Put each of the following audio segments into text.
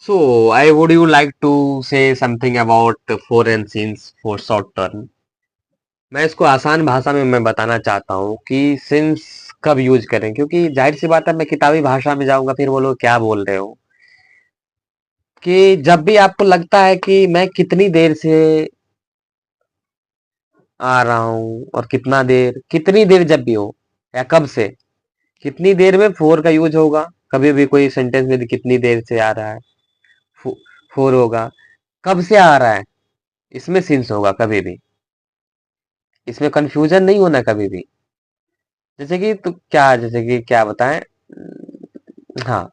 So, I would you like to say something about foreign scenes for short term? मैं इसको आसान भाषा में मैं बताना चाहता हूँ कि सिंस कब यूज करें, क्योंकि जाहिर सी बात है मैं किताबी भाषा में जाऊंगा फिर वो लोग क्या बोल रहे हो, कि जब भी आपको लगता है कि मैं कितनी देर से आ रहा हूँ और कितनी देर जब भी हो या कब से, कितनी देर में फोर का यूज होगा। कभी भी कोई सेंटेंस में कितनी देर से आ रहा है, फोर होगा। कब से आ रहा है, इसमें सिंस होगा कभी भी। इसमें कंफ्यूजन नहीं होना कभी भी। जैसे कि क्या बताएं। हाँ,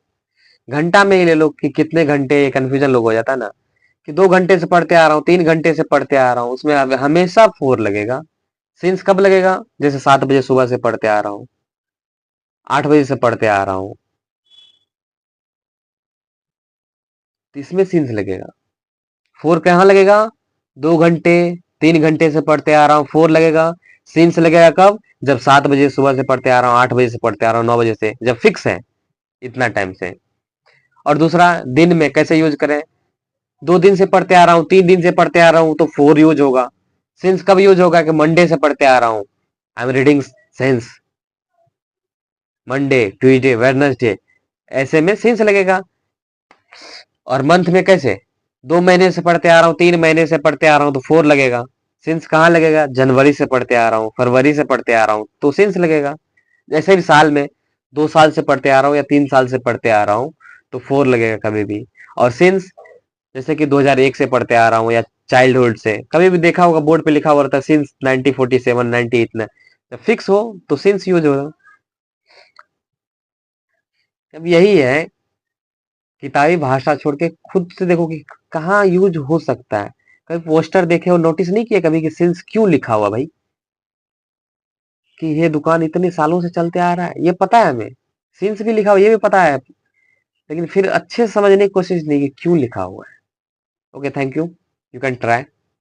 घंटा में ही ले लो कि कितने घंटे, कंफ्यूजन लोग हो जाता है ना, कि 2 घंटे से पढ़ते आ रहा हूँ, 3 घंटे से पढ़ते आ रहा हूँ, उसमें अब हमेशा फोर लगेगा। सिंस कब लगेगा, जैसे 7 बजे सुबह से पढ़ते आ रहा हूँ, 8 बजे से पढ़ते आ रहा हूँ, तो इसमें सिंस लगेगा। फोर कहाँ लगेगा, 2 घंटे, 3 घंटे से पढ़ते आ रहा हूँ, फोर लगेगा। सिंस लगेगा कब, जब 7 बजे सुबह से पढ़ते आ रहा हूँ, 8 बजे से पढ़ते आ रहा हूँ, 9 बजे से, जब फिक्स है इतना टाइम से। और दूसरा, दिन में कैसे यूज करें, 2 दिन से पढ़ते आ रहा हूँ, 3 दिन से पढ़ते आ रहा हूँ, तो फोर यूज होगा। सिंस कब यूज होगा, कि मंडे से पढ़ते आ रहा हूँ, I am reading since Monday, Tuesday, Wednesday, ऐसे में सिंस लगेगा। और मंथ में कैसे, 2 महीने से पढ़ते आ रहा हूँ, 3 महीने से पढ़ते आ रहा हूँ, तो फोर लगेगा। सिंस कहाँ लगेगा, जनवरी से पढ़ते आ रहा हूँ, फरवरी से पढ़ते आ रहा हूँ, तो सिंस लगेगा। जैसे भी साल में 2 साल से पढ़ते आ रहा हूँ या 3 साल से पढ़ते आ रहा हूँ, तो फोर लगेगा कभी भी। और सिंस, जैसे कि 2001 से पढ़ते आ रहा हूँ या चाइल्डहुड से, कभी भी देखा होगा बोर्ड पे लिखा हुआ रहता है सिंस 1947, 90 इतना, जब फिक्स हो तो सिंस यूज होगा। अब यही है, किताबी भाषा छोड़ के खुद से देखो कि कहाँ यूज हो सकता है। कभी पोस्टर देखे हो, नोटिस नहीं किया कभी कि सिंस क्यों लिखा हुआ भाई, कि ये दुकान इतने सालों से चलते आ रहा है, ये पता है हमें। सिंस भी लिखा हुआ ये भी पता है, लेकिन फिर अच्छे से समझने की कोशिश नहीं कि क्यों लिखा हुआ है। Okay, thank you, you can try.